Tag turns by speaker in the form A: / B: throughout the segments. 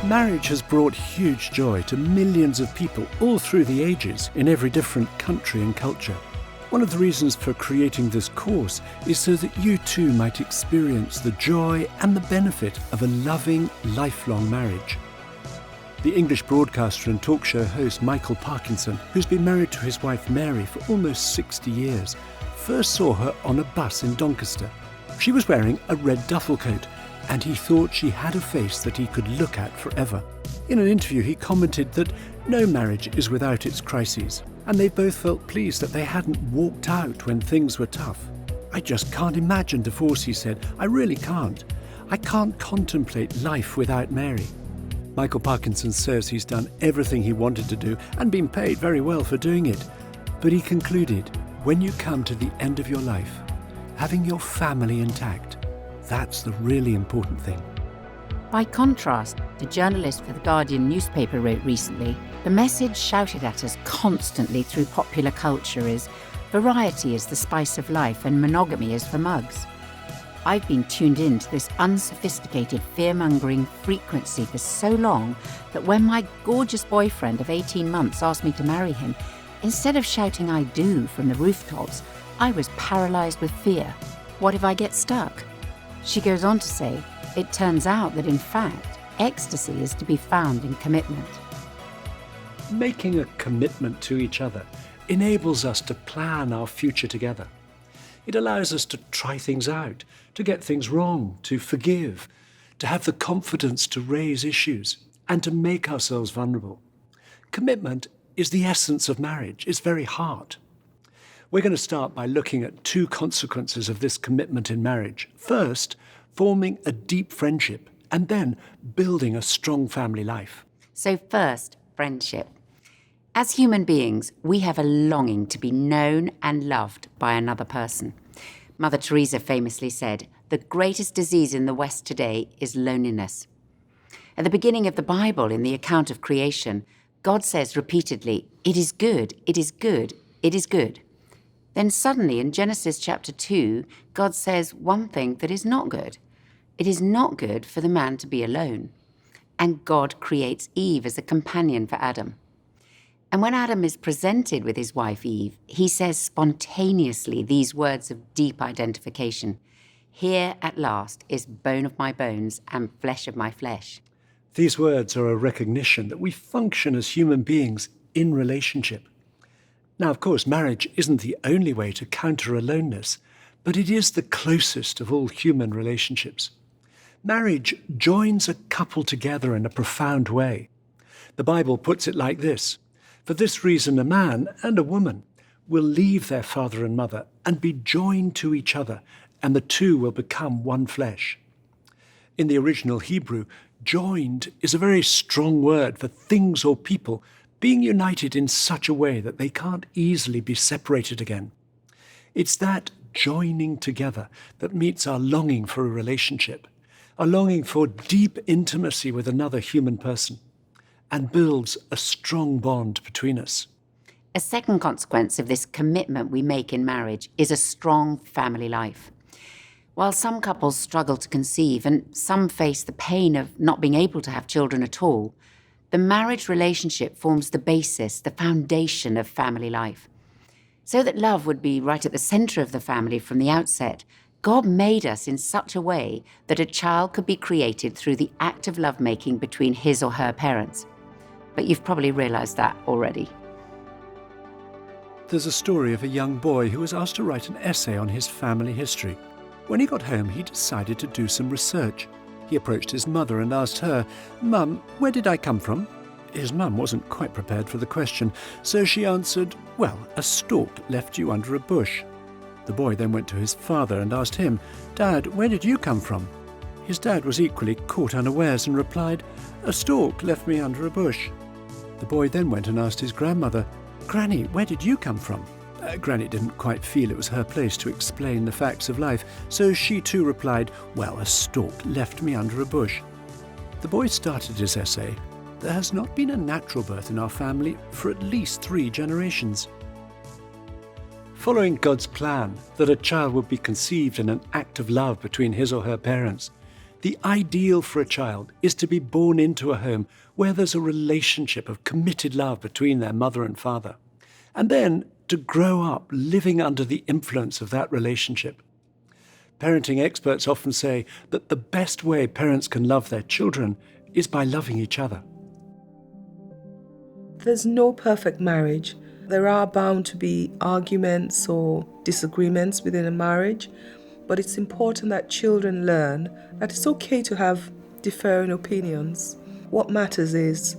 A: Marriage has brought huge joy to millions of people all through the ages in every different country and culture. One of the reasons for creating this course is so that you too might experience the joy and the benefit of a loving, lifelong marriage. The English broadcaster and talk show host Michael Parkinson, who's been married to his wife Mary for almost 60 years, first saw her on a bus in Doncaster. She was wearing a red duffel coat, and he thought she had a face that he could look at forever. In an interview, he commented that no marriage is without its crises, and they both felt pleased that they hadn't walked out when things were tough. "I just can't imagine divorce," he said. "I really can't. I can't contemplate life without Mary." Michael Parkinson says he's done everything he wanted to do and been paid very well for doing it. But he concluded, when you come to the end of your life, having your family intact, that's the really important thing.
B: By contrast, the journalist for The Guardian newspaper wrote recently, the message shouted at us constantly through popular culture is, variety is the spice of life and monogamy is for mugs. I've been tuned in to this unsophisticated, fear-mongering frequency for so long that when my gorgeous boyfriend of 18 months asked me to marry him, instead of shouting "I do" from the rooftops, I was paralysed with fear. What if I get stuck? She goes on to say, it turns out that in fact, ecstasy is to be found in commitment.
A: Making a commitment to each other enables us to plan our future together. It allows us to try things out, to get things wrong, to forgive, to have the confidence to raise issues, and to make ourselves vulnerable. Commitment is the essence of marriage, its very heart. We're going to start by looking at two consequences of this commitment in marriage. First, forming a deep friendship, and then building a strong family life.
B: So first, friendship. As human beings, we have a longing to be known and loved by another person. Mother Teresa famously said, "The greatest disease in the West today is loneliness." At the beginning of the Bible, in the account of creation, God says repeatedly, "It is good, it is good, it is good." Then suddenly in Genesis chapter 2, God says one thing that is not good. It is not good for the man to be alone. And God creates Eve as a companion for Adam. And when Adam is presented with his wife Eve, he says spontaneously these words of deep identification. "Here at last is bone of my bones and flesh of my flesh."
A: These words are a recognition that we function as human beings in relationship. Now, of course, marriage isn't the only way to counter aloneness, but it is the closest of all human relationships. Marriage joins a couple together in a profound way. The Bible puts it like this: "For this reason a man and a woman will leave their father and mother and be joined to each other, and the two will become one flesh." In the original Hebrew, joined is a very strong word for things or people being united in such a way that they can't easily be separated again. It's that joining together that meets our longing for a relationship, a longing for deep intimacy with another human person, and builds a strong bond between us.
B: A second consequence of this commitment we make in marriage is a strong family life. While some couples struggle to conceive and some face the pain of not being able to have children at all, the marriage relationship forms the basis, the foundation of family life. So that love would be right at the center of the family from the outset, God made us in such a way that a child could be created through the act of lovemaking between his or her parents. But you've probably realized that already.
A: There's a story of a young boy who was asked to write an essay on his family history. When he got home, he decided to do some research. He approached his mother and asked her, "Mum, where did I come from?" His mum wasn't quite prepared for the question, so she answered, "Well, a stork left you under a bush." The boy then went to his father and asked him, "Dad, where did you come from?" His dad was equally caught unawares and replied, "A stork left me under a bush." The boy then went and asked his grandmother, "Granny, where did you come from?" Granny didn't quite feel it was her place to explain the facts of life, so she too replied, "Well, a stork left me under a bush." The boy started his essay, "There has not been a natural birth in our family for at least 3 generations." Following God's plan that a child would be conceived in an act of love between his or her parents, The ideal for a child is to be born into a home where there's a relationship of committed love between their mother and father, and then to grow up living under the influence of that relationship. Parenting experts often say that the best way parents can love their children is by loving each other.
C: There's no perfect marriage. There are bound to be arguments or disagreements within a marriage, but it's important that children learn that it's okay to have differing opinions. What matters is,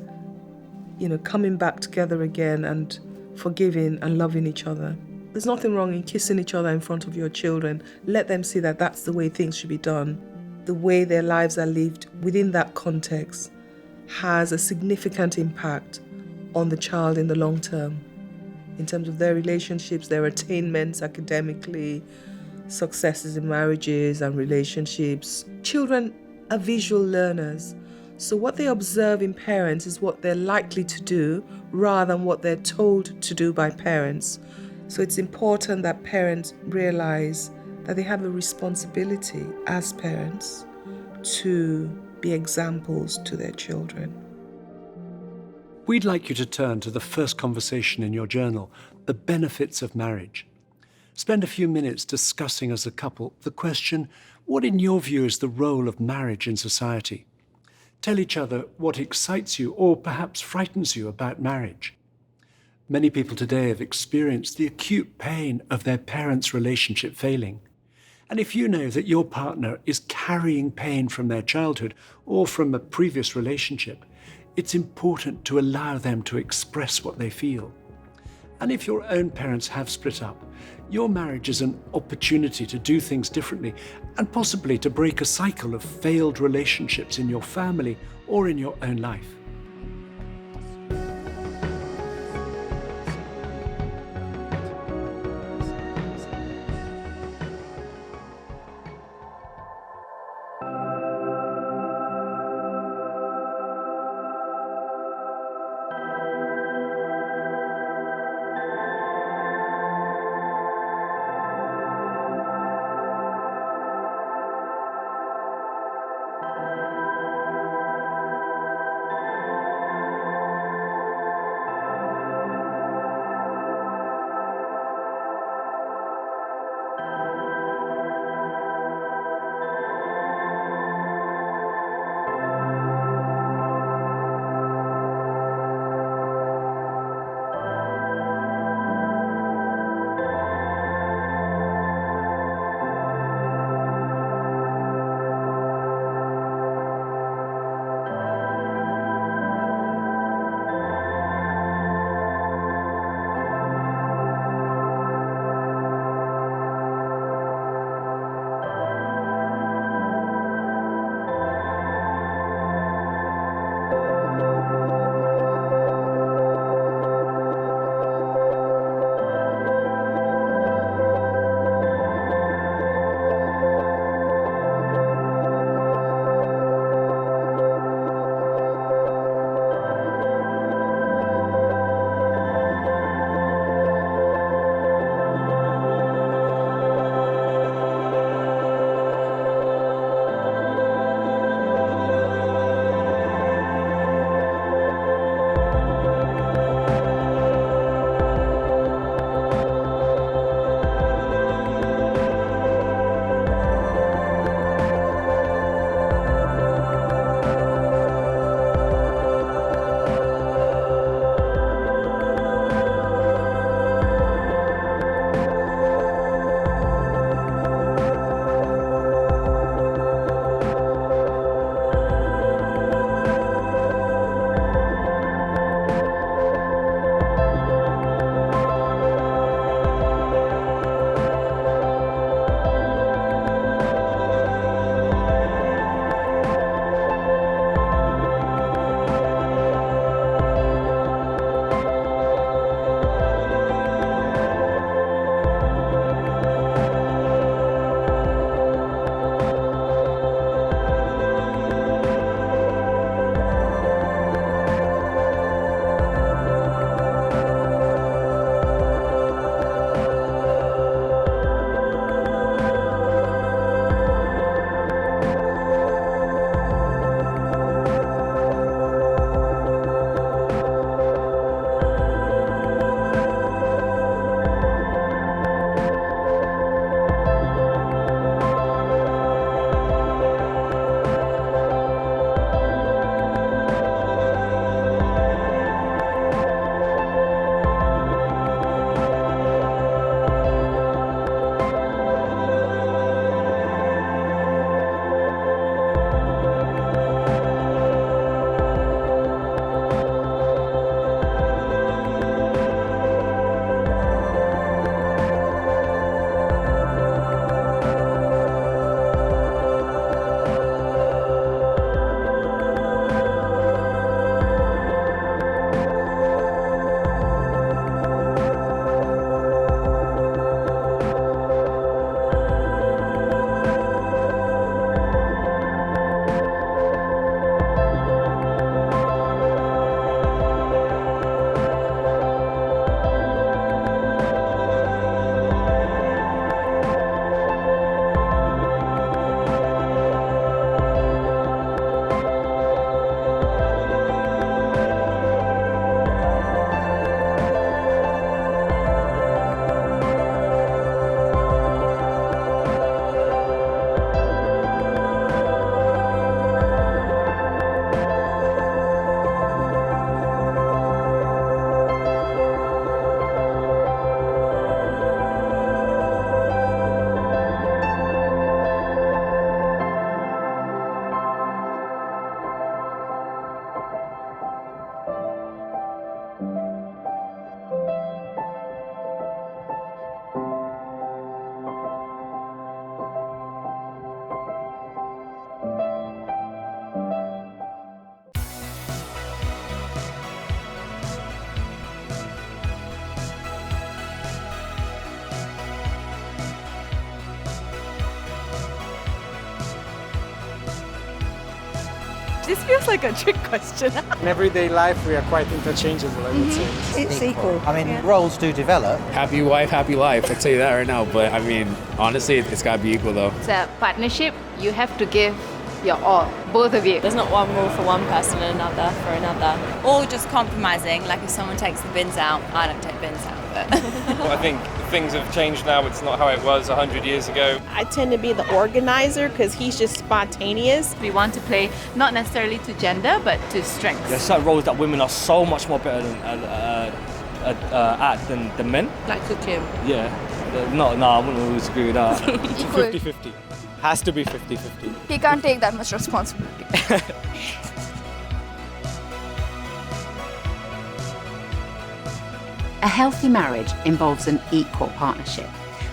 C: coming back together again and forgiving and loving each other. There's nothing wrong in kissing each other in front of your children. Let them see that that's the way things should be done. The way their lives are lived within that context has a significant impact on the child in the long term, in terms of their relationships, their attainments academically, successes in marriages and relationships. Children are visual learners, so what they observe in parents is what they're likely to do rather than what they're told to do by parents. So it's important that parents realize that they have a responsibility as parents to be examples to their children.
A: We'd like you to turn to the first conversation in your journal, The Benefits of Marriage. Spend a few minutes discussing as a couple the question, what in your view is the role of marriage in society? Tell each other what excites you or perhaps frightens you about marriage. Many people today have experienced the acute pain of their parents' relationship failing. And if you know that your partner is carrying pain from their childhood or from a previous relationship, it's important to allow them to express what they feel. And if your own parents have split up, your marriage is an opportunity to do things differently and possibly to break a cycle of failed relationships in your family or in your own life.
D: This feels like a trick question.
E: In everyday life, we are quite interchangeable, I would say.
F: It's equal.
G: I mean, roles do develop.
H: Happy wife, happy life. I'll tell you that right now. But I mean, honestly, it's got to be equal though.
D: It's a partnership. You have to give your all, both of you.
I: There's not one rule for one person and another for another.
J: All just compromising, like if someone takes the bins out, I don't take bins out. But
K: well, I think things have changed now. It's not how it was 100 years ago.
L: I tend to be the organizer because he's just spontaneous.
D: We want to play not necessarily to gender, but to strengths.
M: There's certain roles that women are so much more better at than men.
L: Like cooking.
M: Yeah. No, I wouldn't always agree with that.
E: 50-50. Has to be 50-50.
I: He can't take that much responsibility.
B: A healthy marriage involves an equal partnership,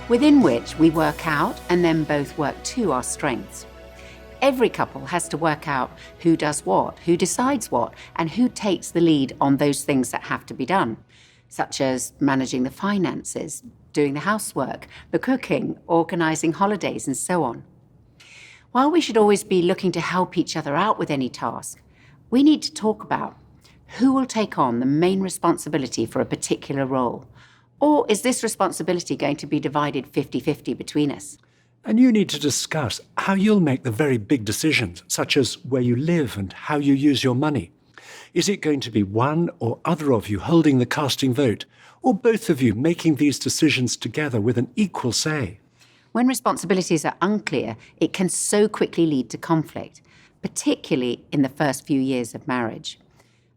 B: within which we work out and then both work to our strengths. Every couple has to work out who does what, who decides what, and who takes the lead on those things that have to be done, such as managing the finances, doing the housework, the cooking, organising holidays, and so on. While we should always be looking to help each other out with any task, we need to talk about who will take on the main responsibility for a particular role. Or is this responsibility going to be divided 50-50 between us?
A: And you need to discuss how you'll make the very big decisions, such as where you live and how you use your money. Is it going to be one or other of you holding the casting vote, or both of you making these decisions together with an equal say?
B: When responsibilities are unclear, it can so quickly lead to conflict, particularly in the first few years of marriage.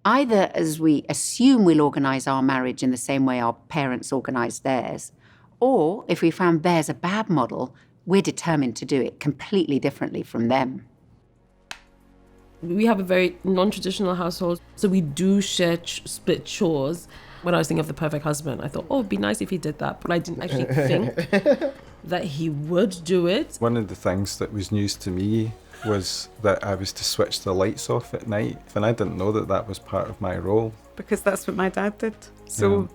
B: Either as we assume we'll organise our marriage in the same way our parents organised theirs, or if we found theirs a bad model, we're determined to do it completely differently from them.
L: We have a very non-traditional household, so we do share split chores. When I was thinking of the perfect husband, I thought, oh, it'd be nice if he did that, but I didn't actually think that he would do it.
N: One of the things that was news to me was that I was to switch the lights off at night, and I didn't know that that was part of my role.
O: Because that's what my dad did. So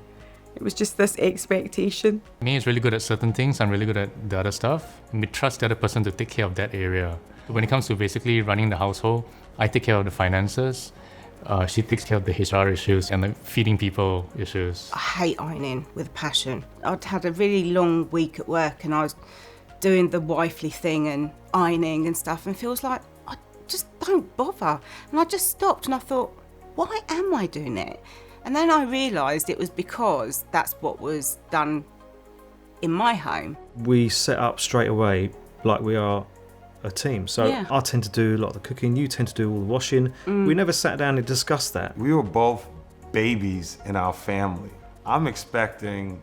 O: it was just this expectation.
P: Me is really good at certain things, I'm really good at the other stuff. And we trust the other person to take care of that area. When it comes to basically running the household, I take care of the finances. She takes care of the HR issues and the feeding people issues.
F: I hate ironing with a passion. I'd had a really long week at work and I was doing the wifely thing and ironing and stuff, and feels like I just don't bother. And I just stopped and I thought, why am I doing it? And then I realised it was because that's what was done in my home.
Q: We set up straight away like we are a team. So I tend to do a lot of the cooking, you tend to do all the washing. We never sat down and discussed that.
N: We were both babies in our family. I'm expecting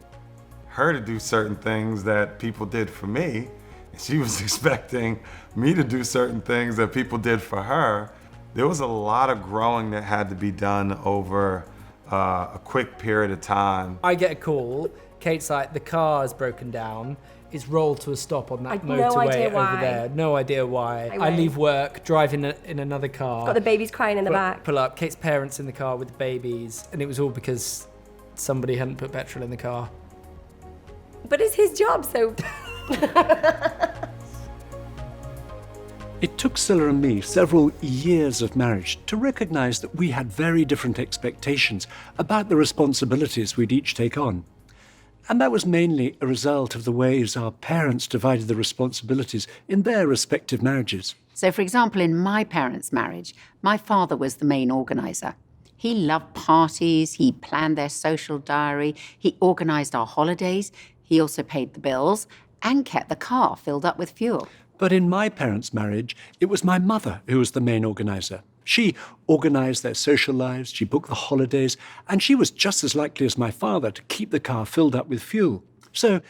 N: her to do certain things that people did for me, and she was expecting me to do certain things that people did for her. There was a lot of growing that had to be done over a quick period of time.
E: I get a call, Kate's like, the car's broken down. It's rolled to a stop on that motorway over there. No idea why. I leave work, drive in another car.
R: Got the babies crying in the back.
E: Pull up, Kate's parents in the car with the babies, and it was all because somebody hadn't put petrol in the car.
R: But it's his job, so...
A: It took Scylla and me several years of marriage to recognise that we had very different expectations about the responsibilities we'd each take on. And that was mainly a result of the ways our parents divided the responsibilities in their respective marriages.
B: So, for example, in my parents' marriage, my father was the main organiser. He loved parties, he planned their social diary, he organised our holidays, he also paid the bills and kept the car filled up with fuel.
A: But in my parents' marriage, it was my mother who was the main organiser. She organised their social lives, she booked the holidays, and she was just as likely as my father to keep the car filled up with fuel. So,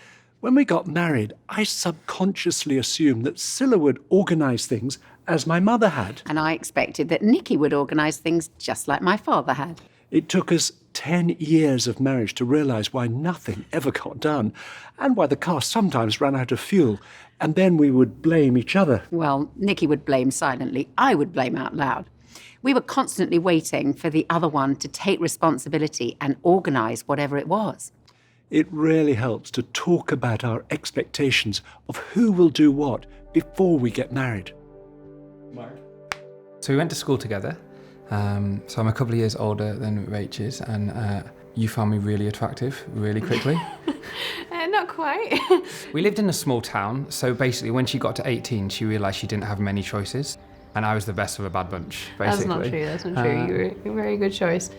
A: when we got married, I subconsciously assumed that Scylla would organise things as my mother had.
B: And I expected that Nikki would organise things just like my father had.
A: It took us 10 years of marriage to realise why nothing ever got done, and why the car sometimes ran out of fuel, and then we would blame each other.
B: Well, Nikki would blame silently, I would blame out loud. We were constantly waiting for the other one to take responsibility and organise whatever it was.
A: It really helps to talk about our expectations of who will do what before we get married.
G: So we went to school together. So I'm a couple of years older than Rach is, and you found me really attractive really quickly.
S: Not quite.
G: We lived in a small town, so basically when she got to 18, she realised she didn't have many choices, and I was the best of a bad bunch, basically.
S: That's not true. You were a very good choice.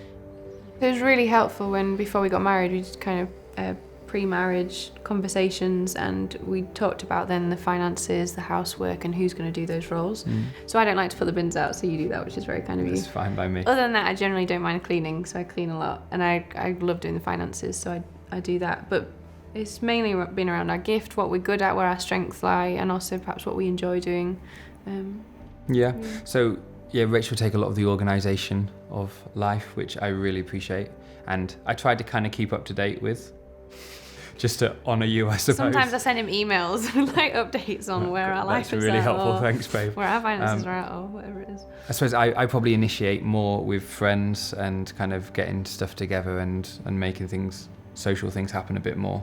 S: It was really helpful when, before we got married, we did kind of pre-marriage conversations, and we talked about then the finances, the housework, and who's going to do those roles. So I don't like to put the bins out, so you do that, which is very kind of you.
G: That's fine by me.
S: Other than that, I generally don't mind cleaning, so I clean a lot, and I love doing the finances, so I do that. But it's mainly been around our gift, what we're good at, where our strengths lie, and also perhaps what we enjoy doing.
G: So Rach will take a lot of the organisation of life, which I really appreciate, and I tried to kind of keep up to date with, just to honour you, I suppose.
S: Sometimes I send him emails with like updates on where our life is at.
G: That's really helpful, thanks babe.
S: Where our finances are at, or whatever it is.
G: I suppose I probably initiate more with friends and kind of getting stuff together and making social things happen a bit more.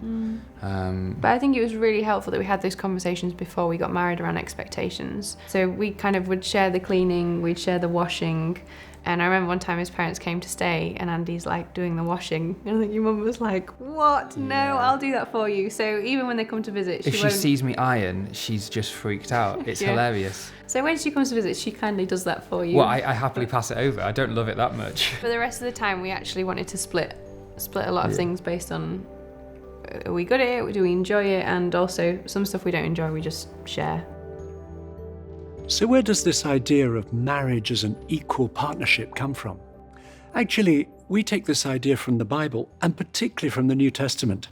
S: But I think it was really helpful that we had those conversations before we got married around expectations. So we kind of would share the cleaning, we'd share the washing. And I remember one time his parents came to stay and Andy's like doing the washing. And I think your mum was like, what? No, I'll do that for you. So even when they come to visit,
G: if she sees me iron, she's just freaked out. It's hilarious.
S: So when she comes to visit, she kindly does that for you.
G: Well, I happily pass it over. I don't love it that much.
S: For the rest of the time, we actually wanted to split a lot of things based on, are we good at it? Do we enjoy it? And also some stuff we don't enjoy, we just share.
A: So where does this idea of marriage as an equal partnership come from? Actually, we take this idea from the Bible, and particularly from the New Testament.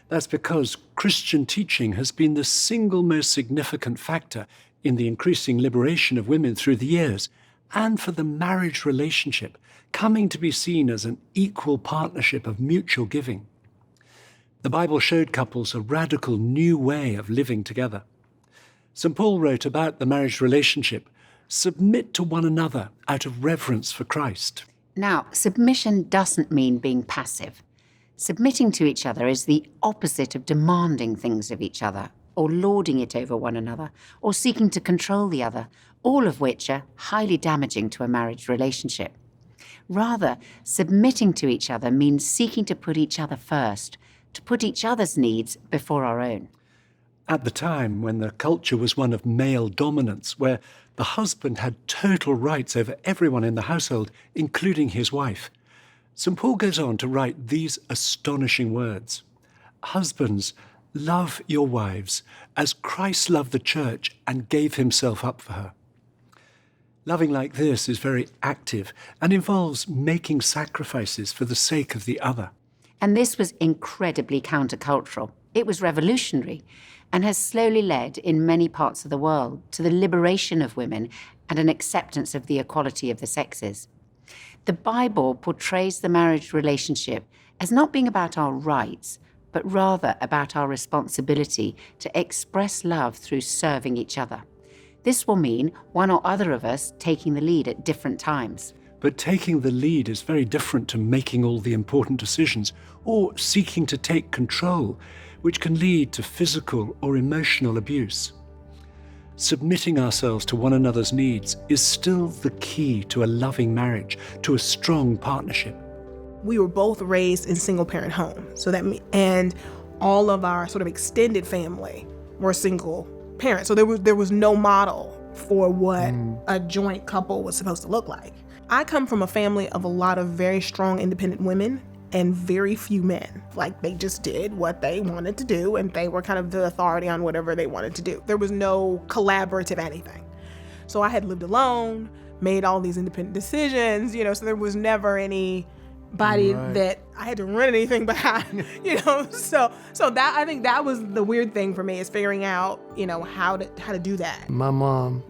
A: That's because Christian teaching has been the single most significant factor in the increasing liberation of women through the years, and for the marriage relationship coming to be seen as an equal partnership of mutual giving. The Bible showed couples a radical new way of living together. St. Paul wrote about the marriage relationship, submit to one another out of reverence for Christ.
B: Now, submission doesn't mean being passive. Submitting to each other is the opposite of demanding things of each other, or lording it over one another, or seeking to control the other, all of which are highly damaging to a marriage relationship. Rather, submitting to each other means seeking to put each other first, to put each other's needs before our own.
A: At the time when the culture was one of male dominance, where the husband had total rights over everyone in the household, including his wife, St. Paul goes on to write these astonishing words. Husbands, love your wives as Christ loved the church and gave himself up for her. Loving like this is very active and involves making sacrifices for the sake of the other.
B: And this was incredibly countercultural. It was revolutionary and has slowly led in many parts of the world to the liberation of women and an acceptance of the equality of the sexes. The Bible portrays the marriage relationship as not being about our rights, but rather about our responsibility to express love through serving each other. This will mean one or other of us taking the lead at different times.
A: But taking the lead is very different to making all the important decisions or seeking to take control, which can lead to physical or emotional abuse. Submitting ourselves to one another's needs is still the key to a loving marriage, to a strong partnership.
T: We were both raised in single-parent homes, and all of our sort of extended family were single parents. So there was no model for what a joint couple was supposed to look like. I come from a family of a lot of very strong independent women and very few men. Like, they just did what they wanted to do, and they were kind of the authority on whatever they wanted to do. There was no collaborative anything. So I had lived alone, made all these independent decisions, so there was never anybody that I had to run anything behind, So that, I think that was the weird thing for me, is figuring out, how to do that.
U: My mom,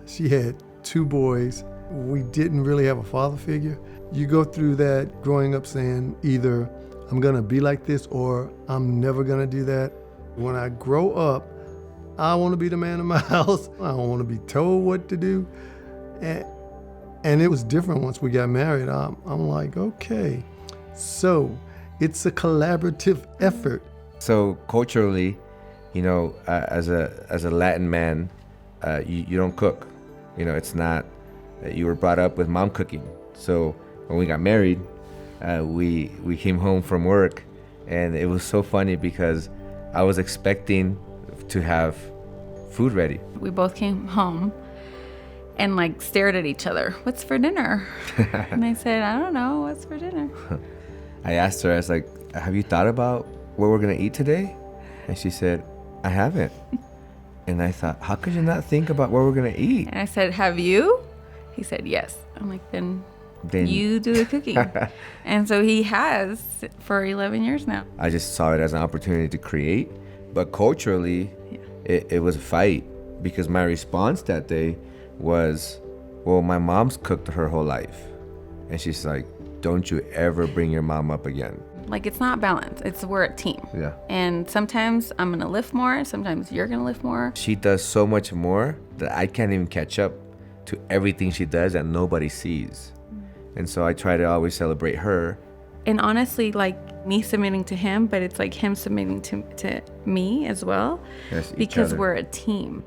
U: she had 2 boys. We didn't really have a father figure. You go through that growing up saying either I'm gonna be like this or I'm never gonna do that. When I grow up, I wanna be the man in my house. I don't wanna be told what to do. And it was different once we got married. I'm like, okay, so it's a collaborative effort.
V: So culturally, as a Latin man, you don't cook.
C: it's not that you were brought up with mom cooking. So when we got married, we came home from work, and it was so funny because I was expecting to have food ready.
V: We both came home and like stared at each other. What's for dinner? And I said, I don't know. What's for dinner?
C: I asked her, I was like, have you thought about what we're going to eat today? And she said, I haven't. And I thought, how could you not think about what we're going to eat?
V: And I said, have you? He said, yes. I'm like, then you do the cooking. And so he has for 11 years now.
C: I just saw it as an opportunity to create. But culturally, it was a fight, because my response that day was, well, my mom's cooked her whole life. And she's like, don't you ever bring your mom up again.
V: Like, it's not balanced. We're a team.
C: Yeah.
V: And sometimes I'm going to lift more. Sometimes you're going to lift more.
C: She does so much more that I can't even catch up to everything she does that nobody sees. And so I try to always celebrate her.
V: And honestly, like, me submitting to him, but it's like him submitting to me as well.
C: Yes,
V: because we're a team.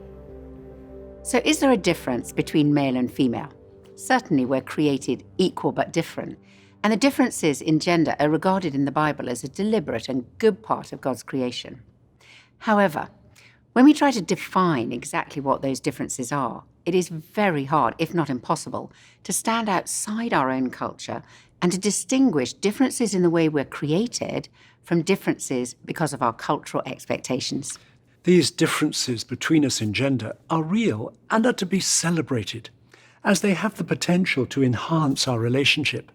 B: So is there a difference between male and female? Certainly we're created equal but different. And the differences in gender are regarded in the Bible as a deliberate and good part of God's creation. However, when we try to define exactly what those differences are, it is very hard, if not impossible, to stand outside our own culture and to distinguish differences in the way we're created from differences because of our cultural expectations.
A: These differences between us in gender are real and are to be celebrated, as they have the potential to enhance our relationship.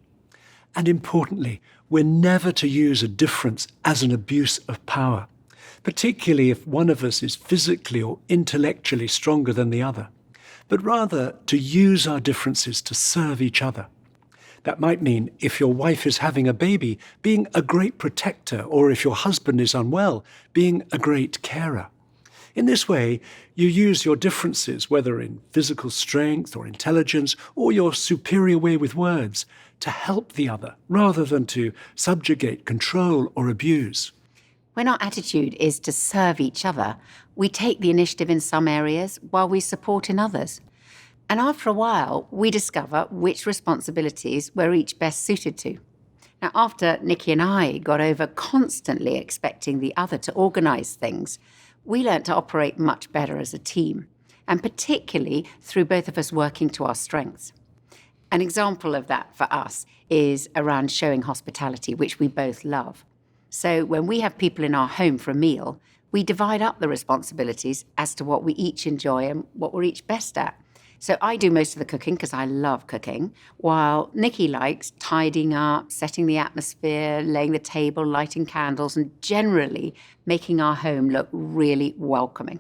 A: And importantly, we're never to use a difference as an abuse of power, particularly if one of us is physically or intellectually stronger than the other, but rather to use our differences to serve each other. That might mean if your wife is having a baby, being a great protector, or if your husband is unwell, being a great carer. In this way, you use your differences, whether in physical strength or intelligence, or your superior way with words, to help the other, rather than to subjugate, control, or abuse.
B: When our attitude is to serve each other, we take the initiative in some areas while we support in others. And after a while, we discover which responsibilities we're each best suited to. Now, after Nikki and I got over constantly expecting the other to organise things, we learnt to operate much better as a team, and particularly through both of us working to our strengths. An example of that for us is around showing hospitality, which we both love. So when we have people in our home for a meal, we divide up the responsibilities as to what we each enjoy and what we're each best at. So I do most of the cooking because I love cooking, while Nikki likes tidying up, setting the atmosphere, laying the table, lighting candles, and generally making our home look really welcoming.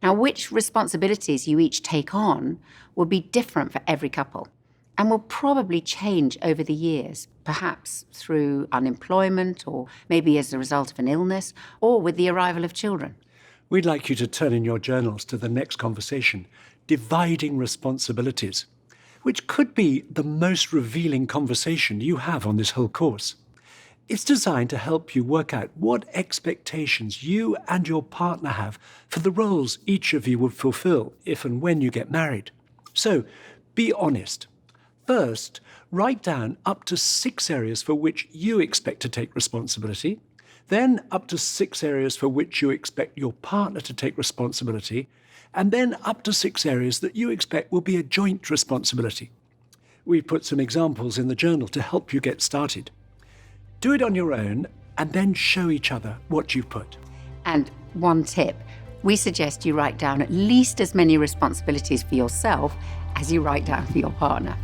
B: Now, which responsibilities you each take on will be different for every couple and will probably change over the years, perhaps through unemployment or maybe as a result of an illness or with the arrival of children.
A: We'd like you to turn in your journals to the next conversation, Dividing Responsibilities, which could be the most revealing conversation you have on this whole course. It's designed to help you work out what expectations you and your partner have for the roles each of you would fulfill if and when you get married. So, be honest. First, write down up to 6 areas for which you expect to take responsibility, then up to 6 areas for which you expect your partner to take responsibility, and then up to 6 areas that you expect will be a joint responsibility. We've put some examples in the journal to help you get started. Do it on your own and then show each other what you've put.
B: And one tip, we suggest you write down at least as many responsibilities for yourself as you write down for your partner.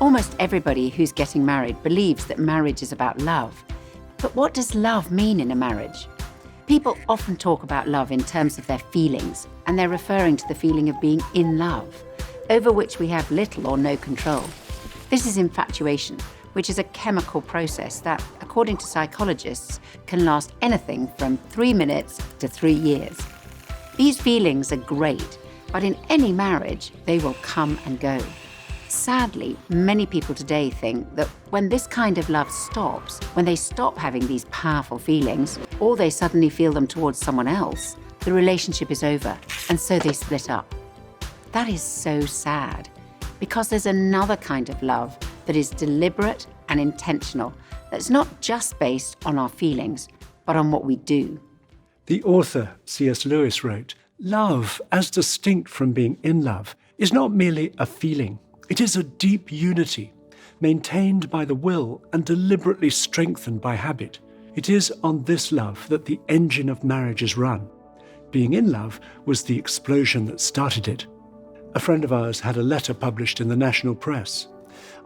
B: Almost everybody who's getting married believes that marriage is about love. But what does love mean in a marriage? People often talk about love in terms of their feelings, and they're referring to the feeling of being in love, over which we have little or no control. This is infatuation, which is a chemical process that, according to psychologists, can last anything from 3 minutes to 3 years. These feelings are great, but in any marriage, they will come and go. Sadly, many people today think that when this kind of love stops, when they stop having these powerful feelings, or they suddenly feel them towards someone else, the relationship is over, and so they split up. That is so sad, because there's another kind of love that is deliberate and intentional, that's not just based on our feelings, but on what we do.
A: The author, C.S. Lewis, wrote, "Love, as distinct from being in love, is not merely a feeling. It is a deep unity, maintained by the will and deliberately strengthened by habit. It is on this love that the engine of marriage is run. Being in love was the explosion that started it." A friend of ours had a letter published in the national press.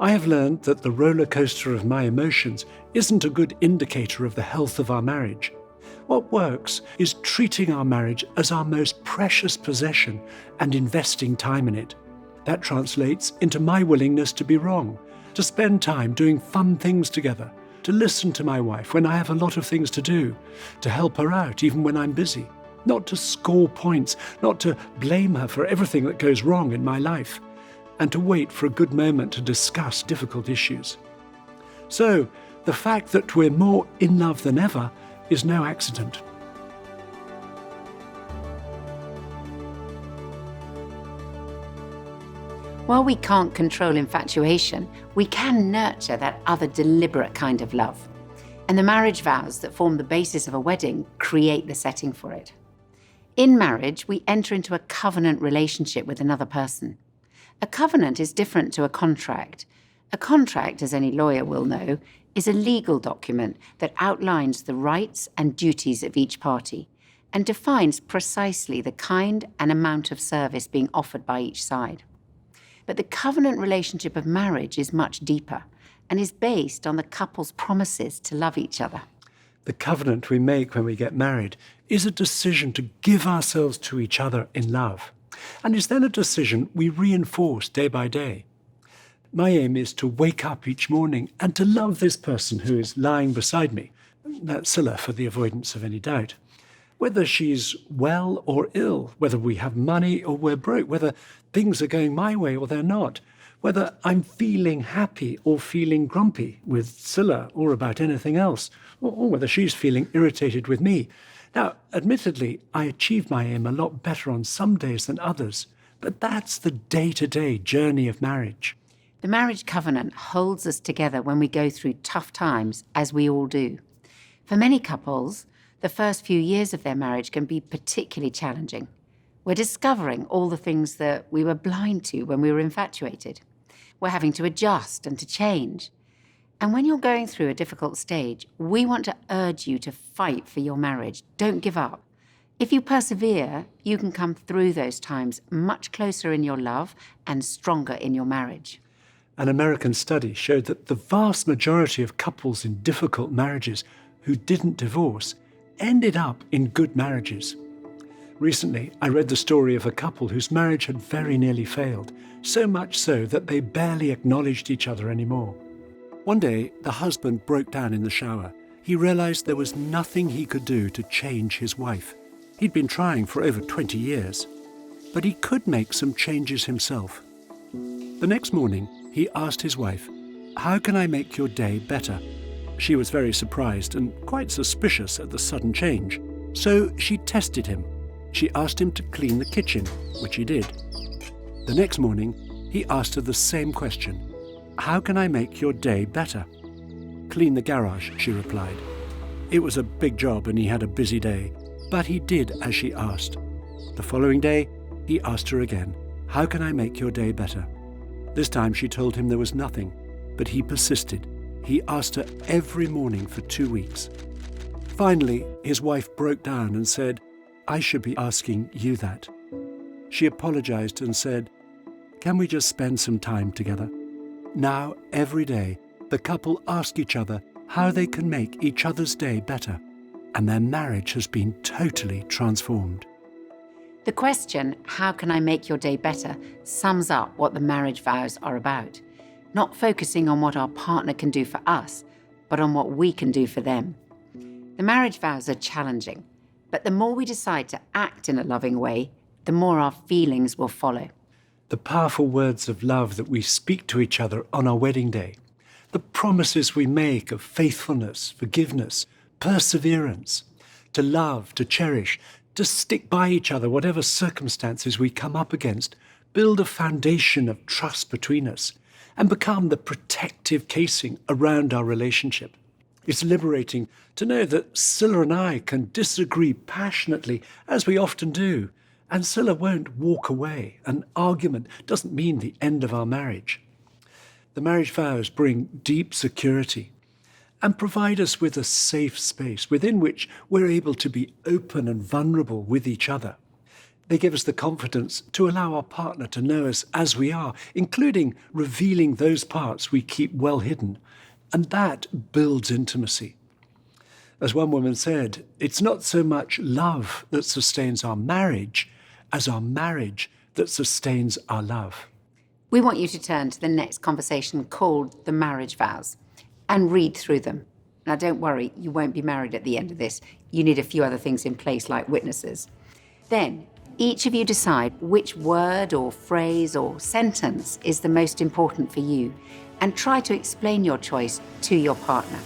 A: "I have learned that the roller coaster of my emotions isn't a good indicator of the health of our marriage. What works is treating our marriage as our most precious possession and investing time in it. That translates into my willingness to be wrong, to spend time doing fun things together, to listen to my wife when I have a lot of things to do, to help her out even when I'm busy, not to score points, not to blame her for everything that goes wrong in my life, and to wait for a good moment to discuss difficult issues. So, the fact that we're more in love than ever is no accident."
B: While we can't control infatuation, we can nurture that other deliberate kind of love. And the marriage vows that form the basis of a wedding create the setting for it. In marriage, we enter into a covenant relationship with another person. A covenant is different to a contract. A contract, as any lawyer will know, is a legal document that outlines the rights and duties of each party and defines precisely the kind and amount of service being offered by each side. But the covenant relationship of marriage is much deeper and is based on the couple's promises to love each other.
A: The covenant we make when we get married is a decision to give ourselves to each other in love, and is then a decision we reinforce day by day. My aim is to wake up each morning and to love this person who is lying beside me. That's Scylla, for the avoidance of any doubt. Whether she's well or ill, whether we have money or we're broke, whether things are going my way or they're not, whether I'm feeling happy or feeling grumpy with Scylla or about anything else, or whether she's feeling irritated with me. Now, admittedly, I achieve my aim a lot better on some days than others, but that's the day-to-day journey of marriage.
B: The marriage covenant holds us together when we go through tough times, as we all do. For many couples, the first few years of their marriage can be particularly challenging. We're discovering all the things that we were blind to when we were infatuated. We're having to adjust and to change. And when you're going through a difficult stage, we want to urge you to fight for your marriage. Don't give up. If you persevere, you can come through those times much closer in your love and stronger in your marriage.
A: An American study showed that the vast majority of couples in difficult marriages who didn't divorce ended up in good marriages. Recently, I read the story of a couple whose marriage had very nearly failed, so much so that they barely acknowledged each other anymore. One day, the husband broke down in the shower. He realized there was nothing he could do to change his wife. He'd been trying for over 20 years, but he could make some changes himself. The next morning, he asked his wife, "How can I make your day better?" She was very surprised and quite suspicious at the sudden change, so she tested him. She asked him to clean the kitchen, which he did. The next morning, he asked her the same question. "How can I make your day better?" "Clean the garage," she replied. It was a big job and he had a busy day, but he did as she asked. The following day, he asked her again, "How can I make your day better?" This time she told him there was nothing, but he persisted. He asked her every morning for 2 weeks. Finally, his wife broke down and said, "I should be asking you that." She apologized and said, "Can we just spend some time together?" Now, every day, the couple ask each other how they can make each other's day better, and their marriage has been totally transformed.
B: The question, how can I make your day better, sums up what the marriage vows are about. Not focusing on what our partner can do for us, but on what we can do for them. The marriage vows are challenging, but the more we decide to act in a loving way, the more our feelings will follow.
A: The powerful words of love that we speak to each other on our wedding day, the promises we make of faithfulness, forgiveness, perseverance, to love, to cherish, to stick by each other whatever circumstances we come up against, build a foundation of trust between us, and become the protective casing around our relationship. It's liberating to know that Scylla and I can disagree passionately, as we often do, and Scylla won't walk away. An argument doesn't mean the end of our marriage. The marriage vows bring deep security and provide us with a safe space within which we're able to be open and vulnerable with each other. They give us the confidence to allow our partner to know us as we are, including revealing those parts we keep well hidden, and that builds intimacy. As one woman said, it's not so much love that sustains our marriage as our marriage that sustains our love.
B: We want you to turn to the next conversation called the marriage vows and read through them. Now, don't worry, you won't be married at the end of this. You need a few other things in place, like witnesses. Then, each of you decide which word or phrase or sentence is the most important for you, and try to explain your choice to your partner.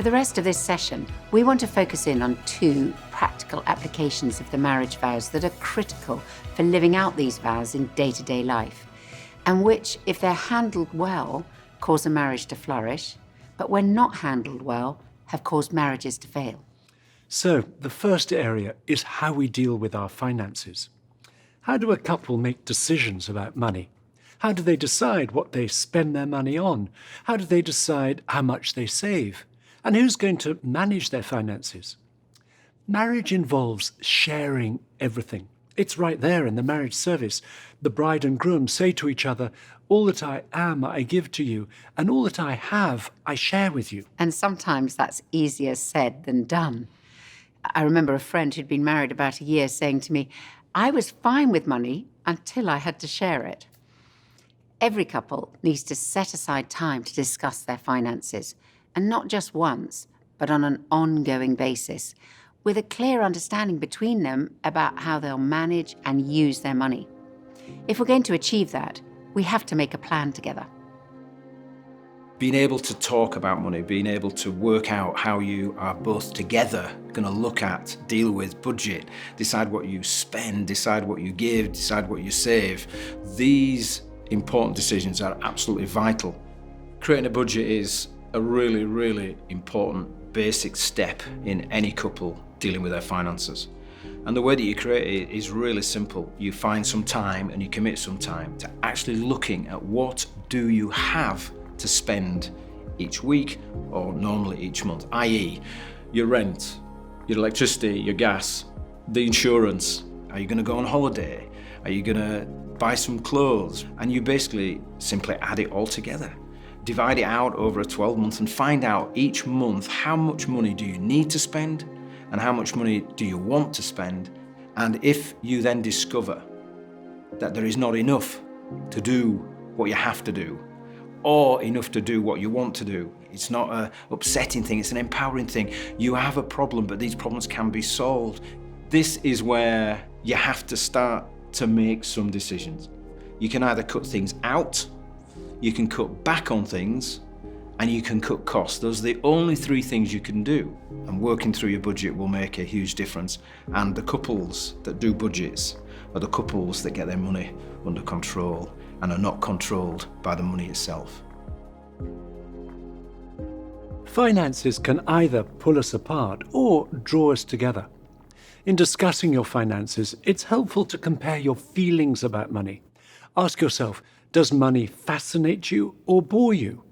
B: For the rest of this session, we want to focus in on 2 practical applications of the marriage vows that are critical for living out these vows in day-to-day life, and which, if they're handled well, cause a marriage to flourish, but when not handled well, have caused marriages to fail.
A: So, the first area is how we deal with our finances. How do a couple make decisions about money? How do they decide what they spend their money on? How do they decide how much they save? And who's going to manage their finances? Marriage involves sharing everything. It's right there in the marriage service. The bride and groom say to each other, "All that I am, I give to you, and all that I have, I share with you."
B: And sometimes that's easier said than done. I remember a friend who'd been married about a year saying to me, "I was fine with money until I had to share it." Every couple needs to set aside time to discuss their finances, and not just once, but on an ongoing basis, with a clear understanding between them about how they'll manage and use their money. If we're going to achieve that, we have to make a plan together.
H: Being able to talk about money, being able to work out how you are both together going to look at, deal with, budget, decide what you spend, decide what you give, decide what you save. These important decisions are absolutely vital. Creating a budget is a really, really important basic step in any couple dealing with their finances. And the way that you create it is really simple. You find some time and you commit some time to actually looking at what do you have to spend each week or normally each month, i.e. your rent, your electricity, your gas, the insurance. Are you going to go on holiday? Are you going to buy some clothes? And you basically simply add it all together. Divide it out over a 12-month and find out each month how much money do you need to spend and how much money do you want to spend. And if you then discover that there is not enough to do what you have to do or enough to do what you want to do, it's not an upsetting thing, it's an empowering thing. You have a problem, but these problems can be solved. This is where you have to start to make some decisions. You can either cut things out, you can cut back on things, and you can cut costs. Those are the only 3 things you can do. And working through your budget will make a huge difference. And the couples that do budgets are the couples that get their money under control and are not controlled by the money itself.
A: Finances can either pull us apart or draw us together. In discussing your finances, it's helpful to compare your feelings about money. Ask yourself, does money fascinate you or bore you?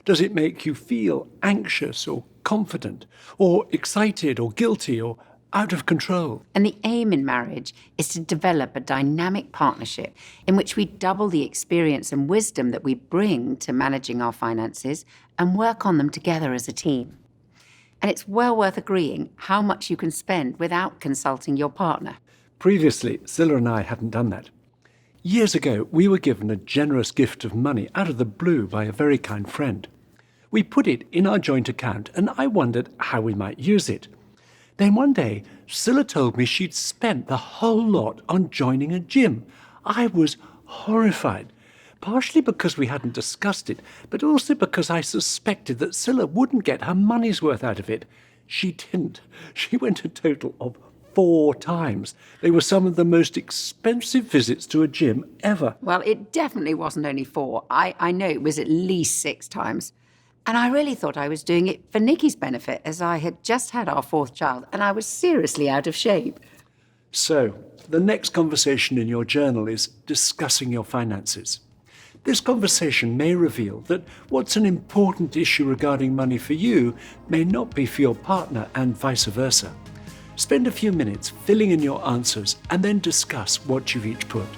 A: Does it make you feel anxious or confident, or excited or guilty or out of control?
B: And the aim in marriage is to develop a dynamic partnership in which we double the experience and wisdom that we bring to managing our finances and work on them together as a team. And it's well worth agreeing how much you can spend without consulting your partner.
A: Previously, Zilla and I hadn't done that. Years ago, we were given a generous gift of money out of the blue by a very kind friend. We put it in our joint account, and I wondered how we might use it. Then one day, Zilla told me she'd spent the whole lot on joining a gym. I was horrified, partially because we hadn't discussed it, but also because I suspected that Zilla wouldn't get her money's worth out of it. She didn't. She went a total of 4 times. They were some of the most expensive visits to a gym ever.
B: Well, it definitely wasn't only 4. I know it was at least 6 times. And I really thought I was doing it for Nikki's benefit, as I had just had our 4th child, and I was seriously out of shape.
A: So, the next conversation in your journal is discussing your finances. This conversation may reveal that what's an important issue regarding money for you may not be for your partner, and vice versa. Spend a few minutes filling in your answers and then discuss what you've each put.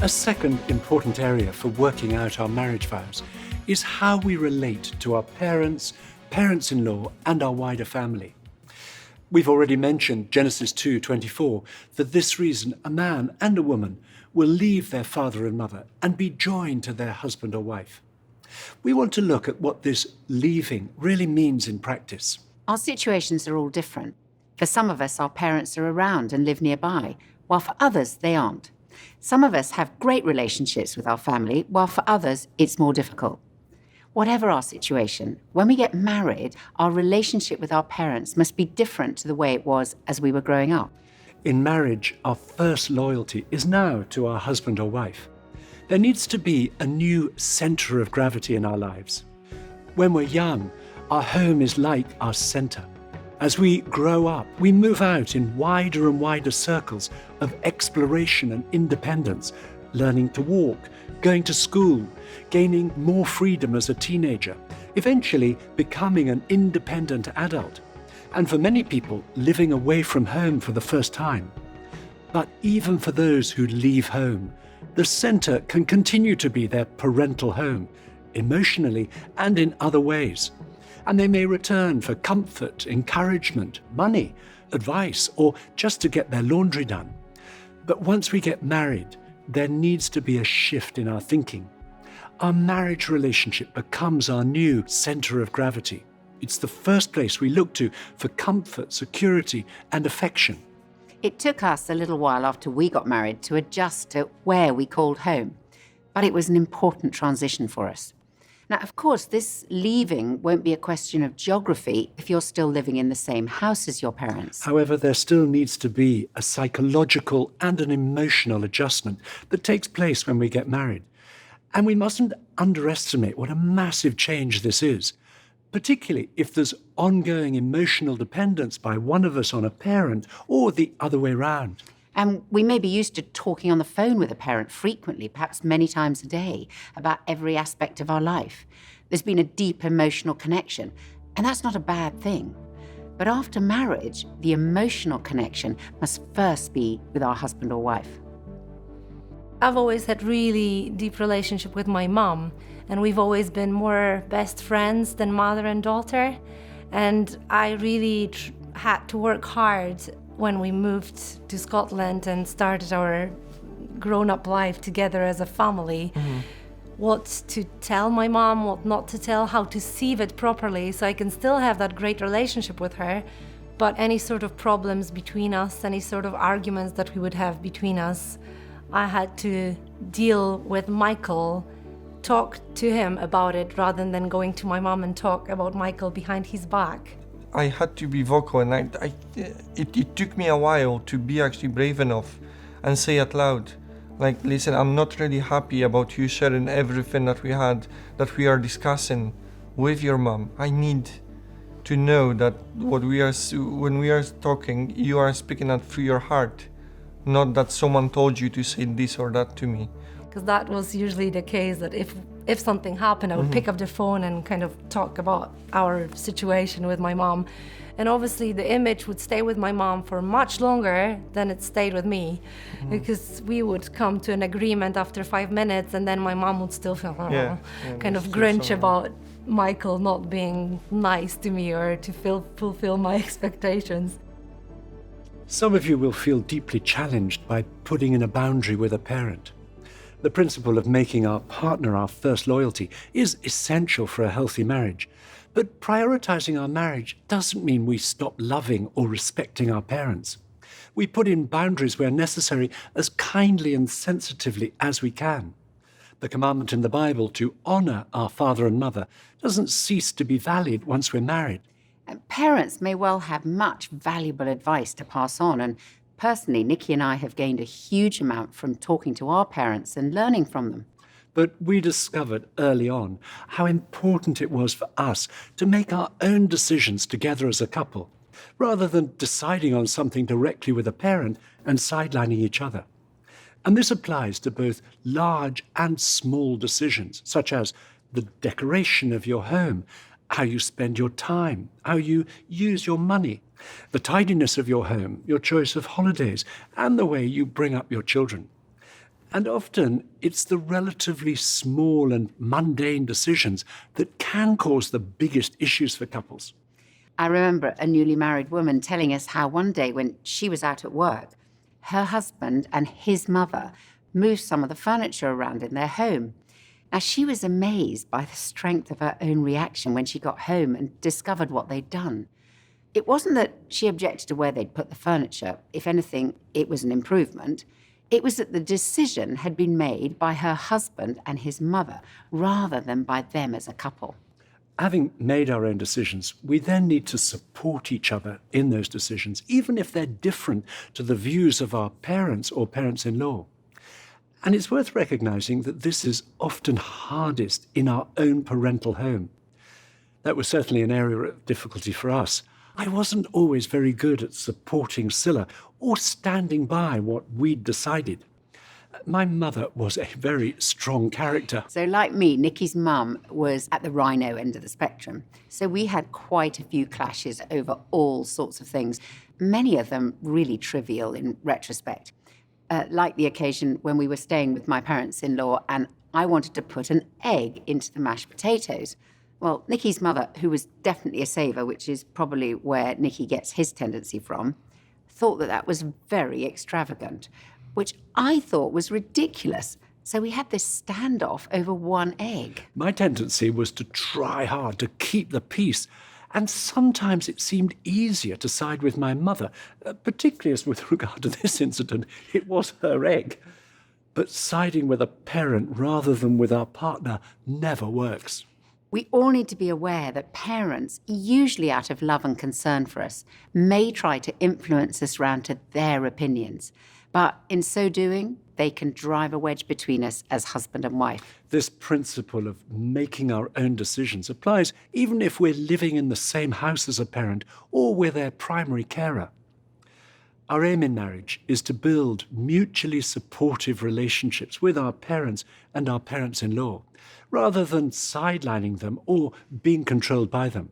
A: A second important area for working out our marriage vows is how we relate to our parents, parents-in-law, and our wider family. We've already mentioned Genesis 2:24. For this reason, a man and a woman will leave their father and mother and be joined to their husband or wife. We want to look at what this leaving really means in practice.
B: Our situations are all different. For some of us, our parents are around and live nearby, while for others, they aren't. Some of us have great relationships with our family, while for others, it's more difficult. Whatever our situation, when we get married, our relationship with our parents must be different to the way it was as we were growing up.
A: In marriage, our first loyalty is now to our husband or wife. There needs to be a new center of gravity in our lives. When we're young, our home is like our center. As we grow up, we move out in wider and wider circles of exploration and independence, learning to walk, going to school, gaining more freedom as a teenager, eventually becoming an independent adult, and for many people, living away from home for the first time. But even for those who leave home, the center can continue to be their parental home, emotionally and in other ways. And they may return for comfort, encouragement, money, advice, or just to get their laundry done. But once we get married, there needs to be a shift in our thinking. Our marriage relationship becomes our new center of gravity. It's the first place we look to for comfort, security, and affection.
B: It took us a little while after we got married to adjust to where we called home, but it was an important transition for us. Now, of course, this leaving won't be a question of geography if you're still living in the same house as your parents.
A: However, there still needs to be a psychological and an emotional adjustment that takes place when we get married. And we mustn't underestimate what a massive change this is, particularly if there's ongoing emotional dependence by one of us on a parent or the other way round.
B: And we may be used to talking on the phone with a parent frequently, perhaps many times a day, about every aspect of our life. There's been a deep emotional connection, and that's not a bad thing. But after marriage, the emotional connection must first be with our husband or wife.
J: I've always had really deep relationship with my mom, and we've always been more best friends than mother and daughter. And I really had to work hard when we moved to Scotland and started our grown-up life together as a family. Mm-hmm. What to tell my mom, what not to tell, how to sieve it properly so I can still have that great relationship with her. But any sort of problems between us, any sort of arguments that we would have between us, I had to deal with Michael, talk to him about it rather than going to my mom and talk about Michael behind his back.
K: I had to be vocal, and it took me a while to be actually brave enough and say it loud, like, listen, I'm not really happy about you sharing everything that we are discussing with your mom. I need to know that when we are talking, you are speaking it through your heart, not that someone told you to say this or that to me.
J: Because that was usually the case, that if something happened, I would pick up the phone and kind of talk about our situation with my mom. And obviously the image would stay with my mom for much longer than it stayed with me, because we would come to an agreement after 5 minutes and then my mom would still feel kind of Grinch about Michael not being nice to me or to fulfill my expectations.
A: Some of you will feel deeply challenged by putting in a boundary with a parent. The principle of making our partner our first loyalty is essential for a healthy marriage. But prioritizing our marriage doesn't mean we stop loving or respecting our parents. We put in boundaries where necessary as kindly and sensitively as we can. The commandment in the Bible to honor our father and mother doesn't cease to be valid once we're married.
B: Parents may well have much valuable advice to pass on, and personally, Nikki and I have gained a huge amount from talking to our parents and learning from them.
A: But we discovered early on how important it was for us to make our own decisions together as a couple, rather than deciding on something directly with a parent and sidelining each other. And this applies to both large and small decisions, such as the decoration of your home, how you spend your time, how you use your money, the tidiness of your home, your choice of holidays, and the way you bring up your children. And often it's the relatively small and mundane decisions that can cause the biggest issues for couples.
B: I remember a newly married woman telling us how one day when she was out at work, her husband and his mother moved some of the furniture around in their home. Now, she was amazed by the strength of her own reaction when she got home and discovered what they'd done. It wasn't that she objected to where they'd put the furniture. If anything, it was an improvement. It was that the decision had been made by her husband and his mother rather than by them as a couple.
A: Having made our own decisions, we then need to support each other in those decisions, even if they're different to the views of our parents or parents-in-law. And it's worth recognizing that this is often hardest in our own parental home. That was certainly an area of difficulty for us. I wasn't always very good at supporting Scylla or standing by what we'd decided. My mother was a very strong character.
B: So like me, Nikki's mum was at the rhino end of the spectrum. So we had quite a few clashes over all sorts of things, many of them really trivial in retrospect. Like the occasion when we were staying with my parents-in-law and I wanted to put an egg into the mashed potatoes. Well, Nikki's mother, who was definitely a saver, which is probably where Nikki gets his tendency from, thought that that was very extravagant, which I thought was ridiculous. So we had this standoff over one egg.
A: My tendency was to try hard to keep the peace, and sometimes it seemed easier to side with my mother, particularly as with regard to this incident, it was her egg. But siding with a parent rather than with our partner never works.
B: We all need to be aware that parents, usually out of love and concern for us, may try to influence us round to their opinions. But in so doing, they can drive a wedge between us as husband and wife.
A: This principle of making our own decisions applies even if we're living in the same house as a parent or we're their primary carer. Our aim in marriage is to build mutually supportive relationships with our parents and our parents-in-law, rather than sidelining them or being controlled by them.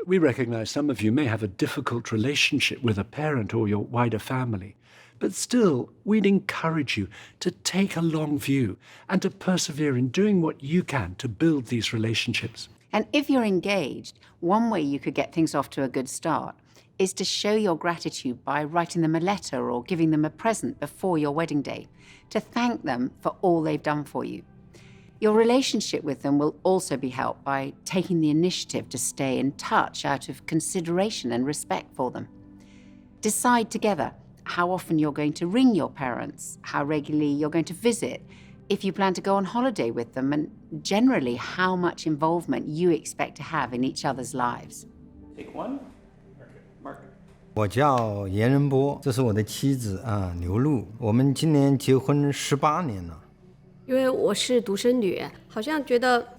A: We recognize some of you may have a difficult relationship with a parent or your wider family, but still, we'd encourage you to take a long view and to persevere in doing what you can to build these relationships.
B: And if you're engaged, one way you could get things off to a good start is to show your gratitude by writing them a letter or giving them a present before your wedding day, to thank them for all they've done for you. Your relationship with them will also be helped by taking the initiative to stay in touch out of consideration and respect for them. Decide together how often you're going to ring your parents, how regularly you're going to visit, if you plan to go on holiday with them, and generally how much involvement you expect to have in each other's lives.
H: Take one. Mark.
D: 我叫严仁波，这是我的妻子刘露，我们今年结婚18年了。
M: 因为我是独生女，好像觉得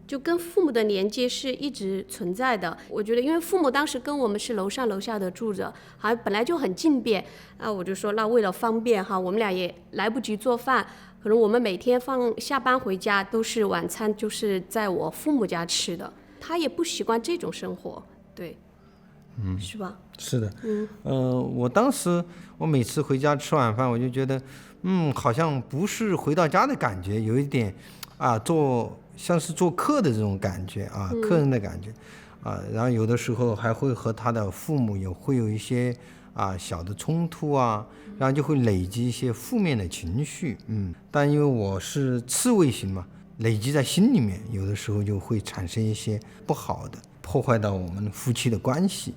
M: 就跟父母的连接是一直存在的。我觉得，因为父母当时跟我们是楼上楼下的住着，好像本来就很近便我就说，那为了方便我们俩也来不及做饭，可能我们每天下班回家都是晚餐就是在我父母家吃的。他也不习惯这种生活，对，是吧？
D: 是的，我当时我每次回家吃晚饭，我就觉得，好像不是回到家的感觉，有一点像是做客的这种感觉客人的感觉然后有的时候还会和他的父母会有一些小的冲突然后就会累积一些负面的情绪，但因为我是刺猬型嘛，累积在心里面，有的时候就会产生一些不好的，破坏到我们夫妻的关系。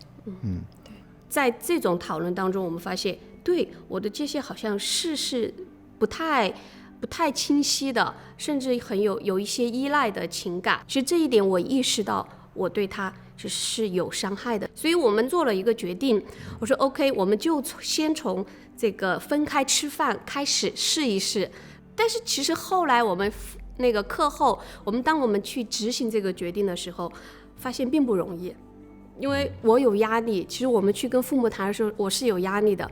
M: 在这种讨论当中，我们发现，对我的界限好像是不太清晰的，甚至有一些依赖的情感。其实这一点我意识到，我对他是有伤害的，所以我们做了一个决定。我说 OK， 我们就先从这个分开吃饭开始试一试。但是其实后来我们那个课后，当我们去执行这个决定的时候，发现并不容易。因为我有压力，其实我们去跟父母谈的时候，我是有压力的。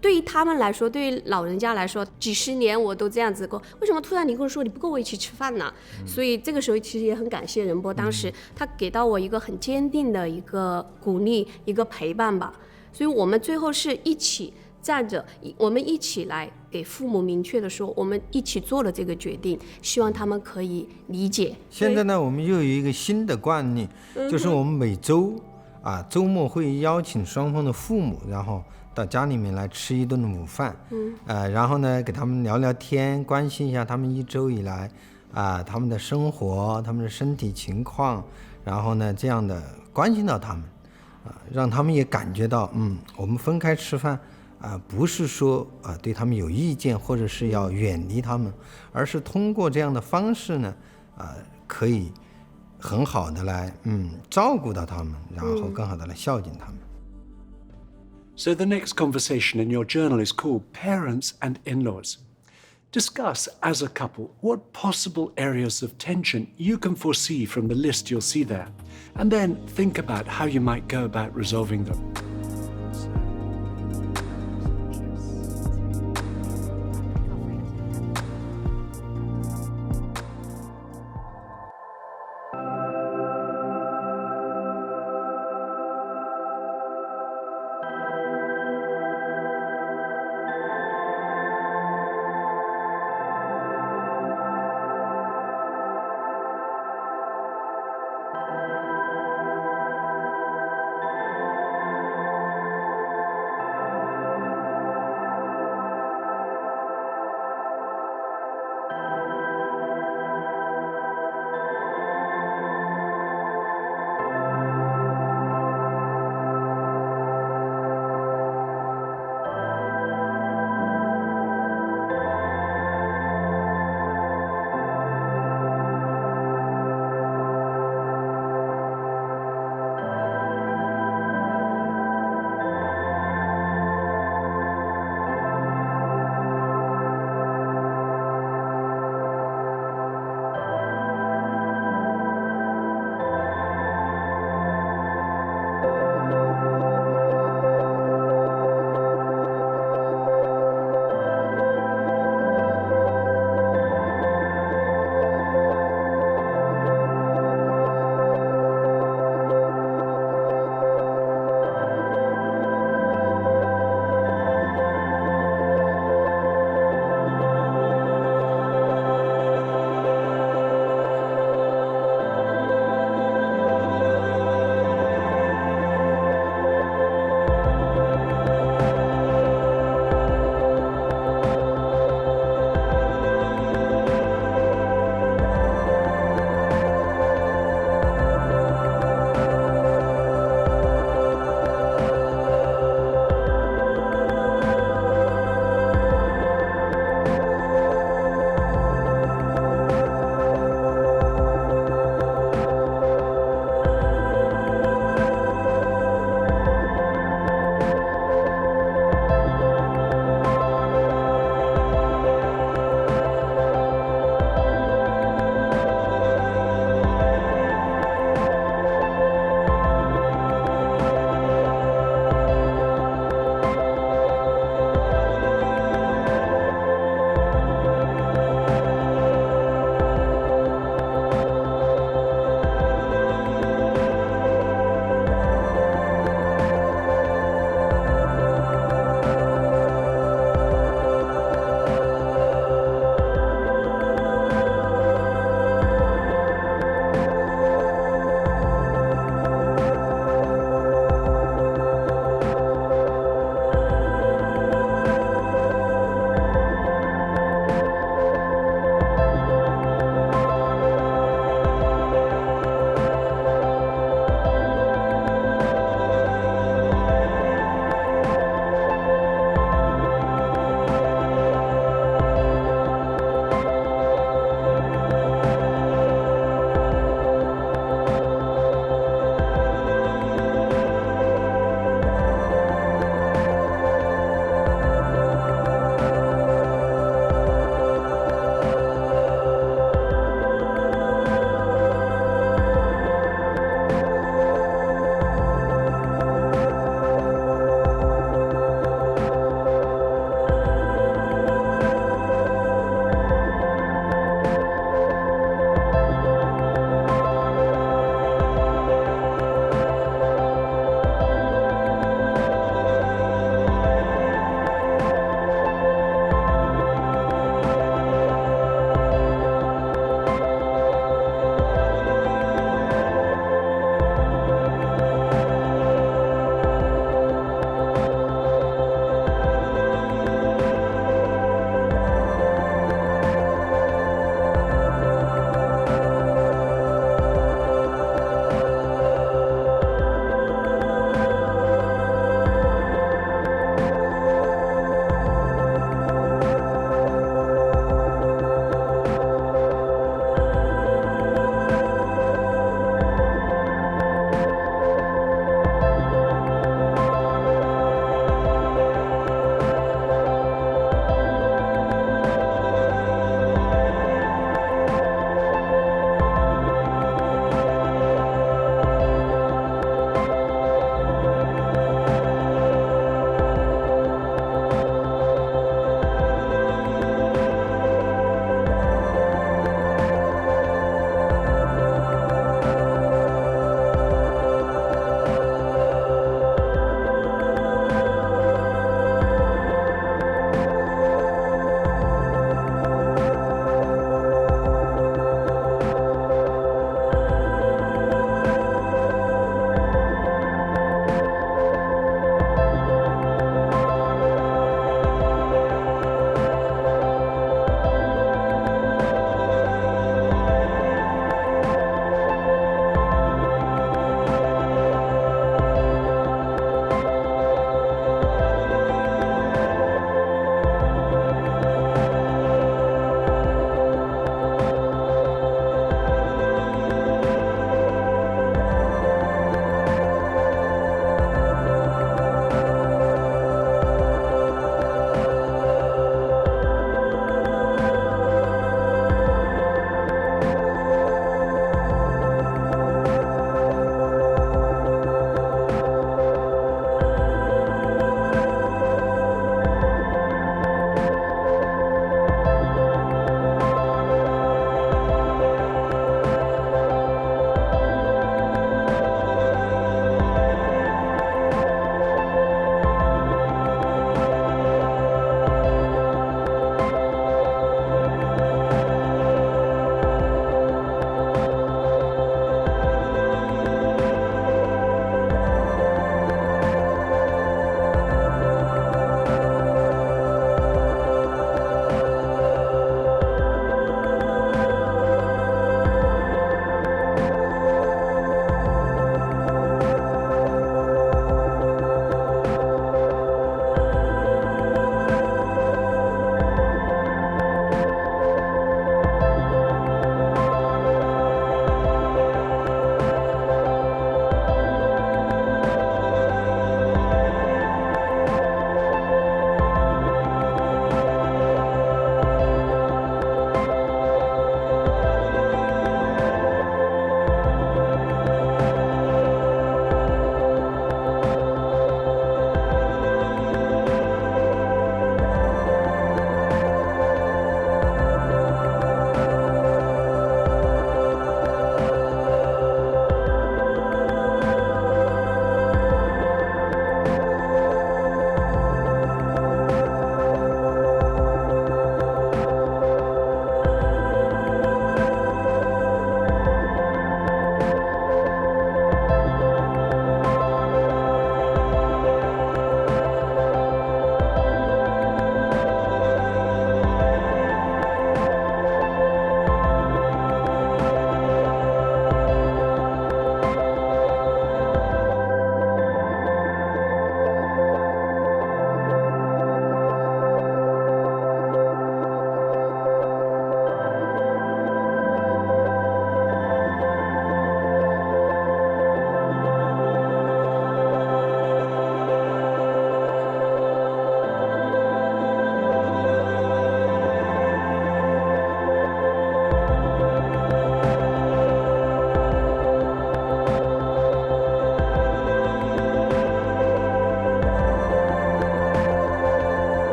M: 对于他们来说，对于老人家来说，几十年我都这样子过，为什么突然你跟我说你不跟我一起吃饭呢？所以这个时候其实也很感谢仁波，当时他给到我一个很坚定的一个鼓励，一个陪伴吧。所以我们最后是一起站着，我们一起来给父母明确的说，我们一起做了这个决定，希望他们可以理解。
D: 现在呢，我们又有一个新的观念，就是我们每周周末会邀请双方的父母，然后到家里面来吃一顿午饭，然后呢给他们聊聊天，关心一下他们一周以来他们的生活，他们的身体情况，然后呢这样的关心到他们，让他们也感觉到，我们分开吃饭不是说对他们有意见，或者是要远离他们，而是通过这样的方式呢，可以很好的来照顾到他们，然后更好的来孝敬他们。
A: So the next conversation in your journal is called Parents and In-Laws. Discuss as a couple what possible areas of tension you can foresee from the list you'll see there, and then think about how you might go about resolving them.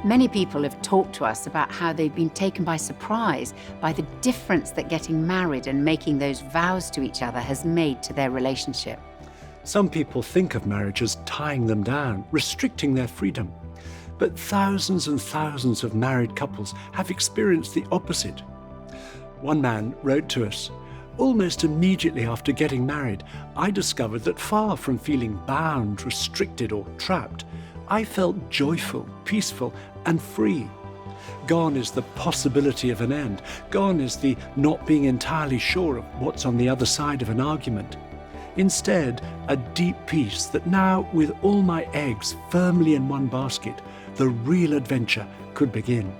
B: Many people have talked to us about how they've been taken by surprise by the difference that getting married and making those vows to each other has made to their relationship.
A: Some people think of marriage as tying them down, restricting their freedom. But thousands and thousands of married couples have experienced the opposite. One man wrote to us, "Almost immediately after getting married, I discovered that far from feeling bound, restricted, or trapped, I felt joyful, peaceful, and free. Gone is the possibility of an end. Gone is the not being entirely sure of what's on the other side of an argument. Instead, a deep peace that now, with all my eggs firmly in one basket, the real adventure could begin."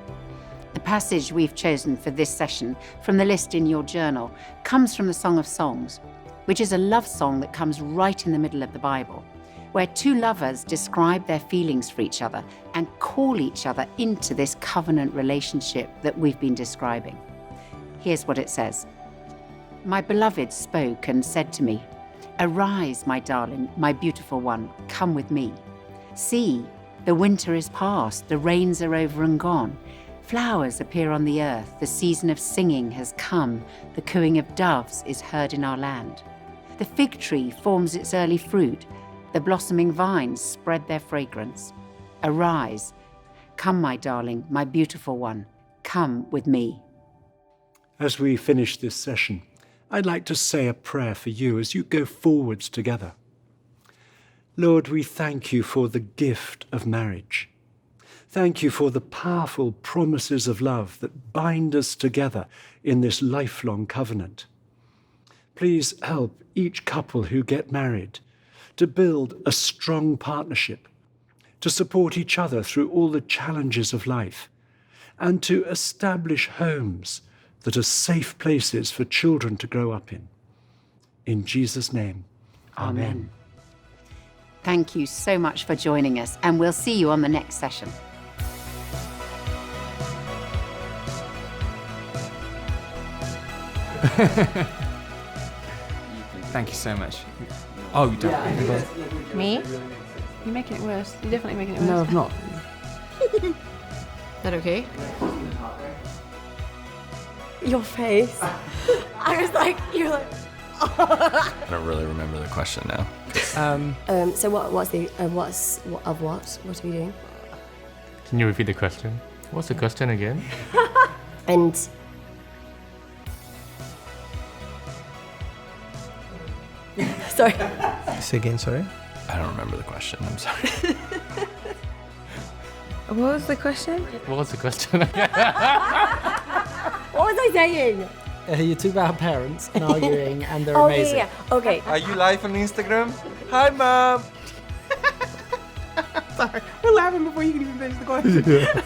B: The passage we've chosen for this session from the list in your journal comes from the Song of Songs, which is a love song that comes right in the middle of the Bible, where two lovers describe their feelings for each other and call each other into this covenant relationship that we've been describing. Here's what it says. "My beloved spoke and said to me, 'Arise, my darling, my beautiful one, come with me. See, the winter is past, the rains are over and gone. Flowers appear on the earth, the season of singing has come, the cooing of doves is heard in our land. The fig tree forms its early fruit, the blossoming vines spread their fragrance. Arise, come, my darling, my beautiful one, come with me.'"
A: As we finish this session, I'd like to say a prayer for you as you go forwards together. Lord, we thank you for the gift of marriage. Thank you for the powerful promises of love that bind us together in this lifelong covenant. Please help each couple who get married to build a strong partnership, to support each other through all the challenges of life, and to establish homes that are safe places for children to grow up in. In Jesus' name, Amen.
B: Thank you so much for joining us, and we'll see you on the next session.
G: Thank you so much. Oh, you don't.
S: Me? You're making it worse. You're definitely making it worse.
G: No, I'm not.
R: That okay? Your face. I was like, you're like.
I: I don't really remember the question now.
R: So what's what are we doing?
P: Can you repeat the question? What's the question again?
R: And sorry.
D: Say again, sorry.
I: I don't remember the question. I'm sorry.
V: What was the question?
P: What was the question again?
R: What was I saying?
E: You're two bad parents and arguing, and they're amazing.
R: Yeah. Okay.
K: Are you live on Instagram? Hi, Mom.
T: Sorry, we're laughing before you can even finish the question.